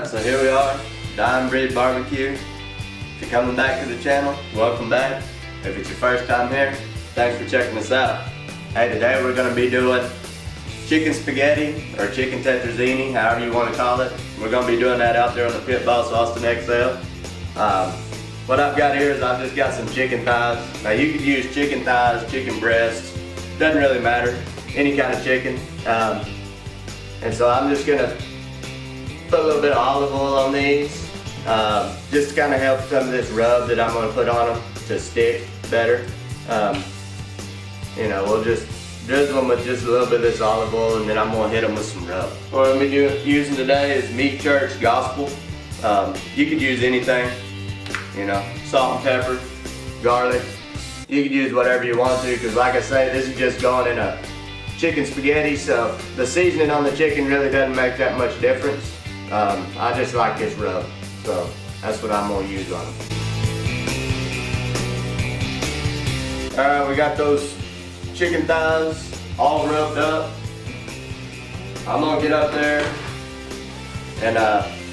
Alright, so here we are, Dying Breed Barbecue. If you're coming back to the channel, welcome back. If it's your first time here, thanks for checking us out. Hey, today we're going to be doing chicken spaghetti or chicken tetrazzini, however you want to call it. We're going to be doing that out there on the Pit Boss Austin XL. What I've got here is I've just got some chicken thighs. Now you could use chicken thighs, chicken breasts, doesn't really matter, any kind of chicken. And so I'm just going to put a little bit of olive oil on these, just to kind of help some of this rub that I'm going to put on them to stick better. You know, we'll just drizzle them with just a little bit of this olive oil, and then I'm going to hit them with some rub. What I'm using today is Meat Church Gospel. You could use anything, you know, salt and pepper, garlic. You could use whatever you want to, because like I say, this is just going in a chicken spaghetti, so the seasoning on the chicken really doesn't make that much difference. I just like this rub, so that's what I'm going to use on them. Alright, we got those chicken thighs all rubbed up. I'm going to get up there and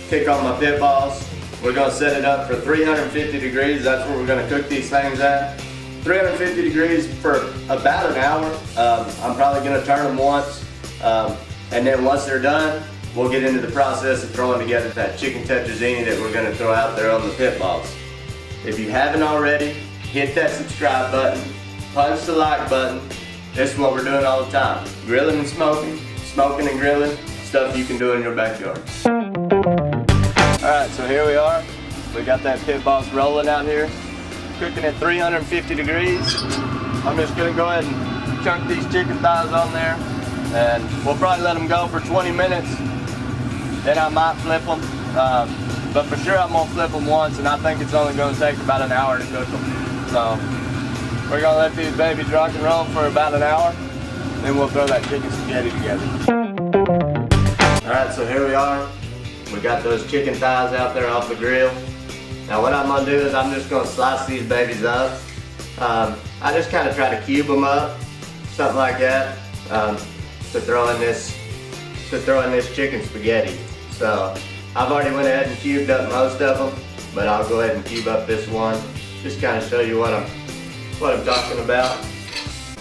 kick on my Pit Boss. We're going to set it up for 350 degrees. That's where we're going to cook these things at. 350 degrees for about an hour. I'm probably going to turn them once, and then once they're done, we'll get into the process of throwing together that chicken tetrazzini that we're going to throw out there on the Pit Boss. If you haven't already, hit that subscribe button, punch the like button. This is what we're doing all the time. Grilling and smoking, smoking and grilling, stuff you can do in your backyard. Alright, so here we are. We got that Pit Boss rolling out here, cooking at 350 degrees. I'm just going to go ahead and chunk these chicken thighs on there, and we'll probably let them go for 20 minutes. Then I might flip them, but for sure I'm going to flip them once, and I think it's only going to take about an hour to cook them. So we're going to let these babies rock and roll for about an hour, then we'll throw that chicken spaghetti together. Alright, so here we are. We got those chicken thighs out there off the grill. Now what I'm going to do is I'm just going to slice these babies up. I just kind of try to cube them up, something like that, to throw in this chicken spaghetti. So I've already went ahead and cubed up most of them, but I'll go ahead and cube up this one, just kind of show you what I'm talking about.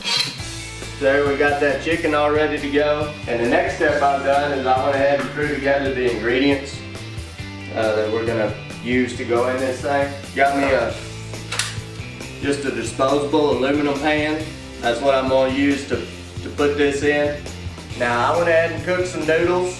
So there we got that chicken all ready to go. And the next step I've done is I went ahead and threw together the ingredients that we're gonna use to go in this thing. Got me just a disposable aluminum pan. That's what I'm gonna use to put this in. Now I went ahead and cooked some noodles.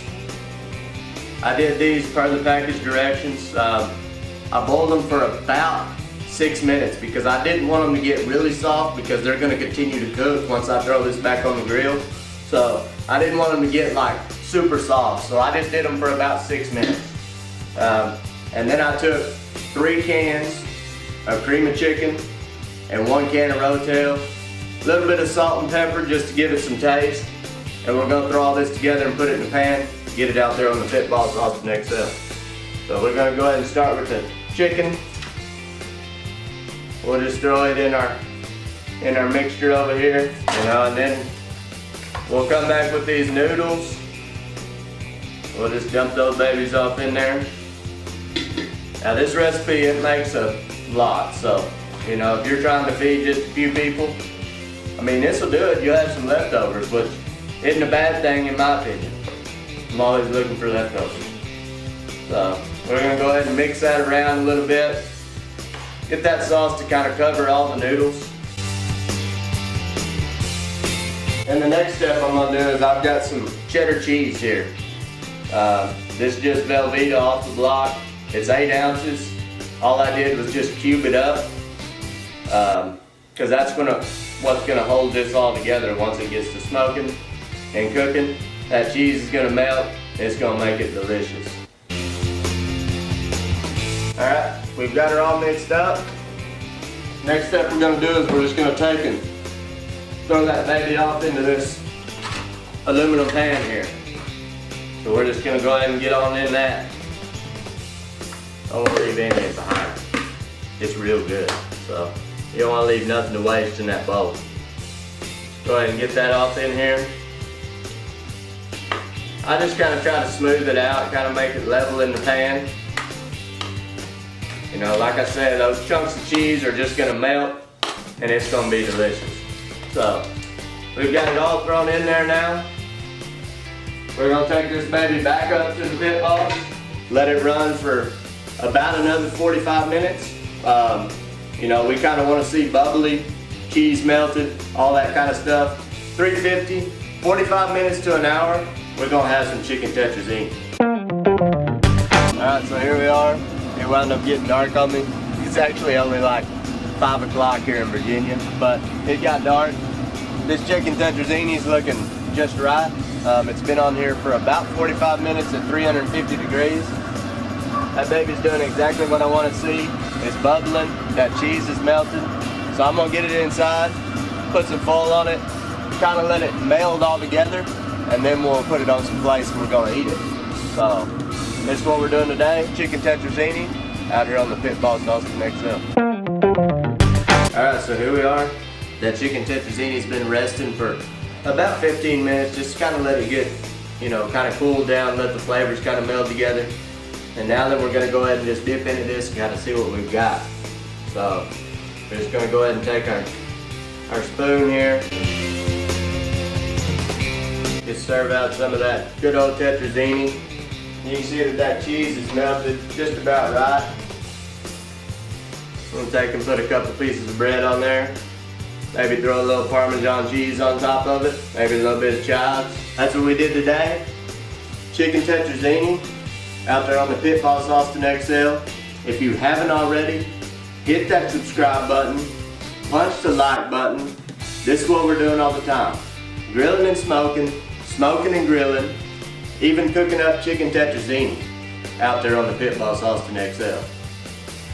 I did these per the package directions. I boiled them for about 6 minutes because I didn't want them to get really soft because they're going to continue to cook once I throw this back on the grill. So I didn't want them to get like super soft, so I just did them for about 6 minutes. And then I took 3 cans of cream of chicken and 1 can of Rotel, a little bit of salt and pepper just to give it some taste. And we're going to throw all this together and put it in the pan, get it out there on the Pit Boss Austin XL. So we're going to go ahead and start with the chicken. We'll just throw it in our mixture over here, you know, and then we'll come back with these noodles. We'll just dump those babies off in there. Now this recipe, it makes a lot, so, you know, if you're trying to feed just a few people, I mean, this will do it. You'll have some leftovers, which isn't a bad thing in my opinion. I'm always looking for leftovers. So we're going to go ahead and mix that around a little bit. Get that sauce to kind of cover all the noodles. And the next step I'm going to do is I've got some cheddar cheese here. This is just Velveeta off the block. It's 8 ounces. All I did was just cube it up, because that's what's going to hold this all together once it gets to smoking and cooking. That cheese is going to melt. It's going to make it delicious. Alright, we've got her all mixed up. Next step we're going to do is we're just going to take and throw that baby off into this aluminum pan here. So we're just going to go ahead and get on in that. Don't want to leave anything behind. It's real good, so you don't want to leave nothing to waste in that bowl. Go ahead and get that off in here. I just kind of try to smooth it out, kind of make it level in the pan. You know, like I said, those chunks of cheese are just gonna melt and it's gonna be delicious. So, we've got it all thrown in there now. We're gonna take this baby back up to the pit boss, let it run for about another 45 minutes. You know, we kind of want to see bubbly, cheese melted, all that kind of stuff. 350, 45 minutes to an hour, we're gonna have some chicken tetrazzini. Alright, so here we are. It wound up getting dark on me. It's actually only like 5 o'clock here in Virginia, but it got dark. This chicken tetrazzini is looking just right. It's been on here for about 45 minutes at 350 degrees. That baby's doing exactly what I want to see. It's bubbling, that cheese is melted. So I'm gonna get it inside, put some foil on it, kind of let it meld all together, and then we'll put it on some plates and we're gonna eat it. So this is what we're doing today, chicken tetrazzini, out here on the Pit Boss Austin XL. Alright, so here we are. That chicken tetrazzini's been resting for about 15 minutes, just kind of let it get, you know, kind of cool down, let the flavors kind of meld together. And now then we're going to go ahead and just dip into this and kind of see what we've got. So we're just going to go ahead and take our spoon here. Just serve out some of that good old tetrazzini. You can see that cheese is melted just about right. I'm going to take and put a couple pieces of bread on there. Maybe throw a little Parmesan cheese on top of it. Maybe a little bit of chives. That's what we did today. Chicken tetrazzini out there on the Pit Boss Austin XL. If you haven't already, hit that subscribe button, punch the like button. This is what we're doing all the time. Grilling and smoking, smoking and grilling, even cooking up chicken tetrazzini out there on the Pit Boss Austin XL.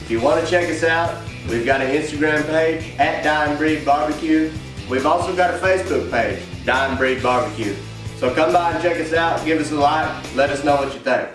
If you want to check us out, we've got an Instagram page at Dying Breed Barbecue. We've also got a Facebook page, Dying Breed Barbecue. So come by and check us out, give us a like, let us know what you think.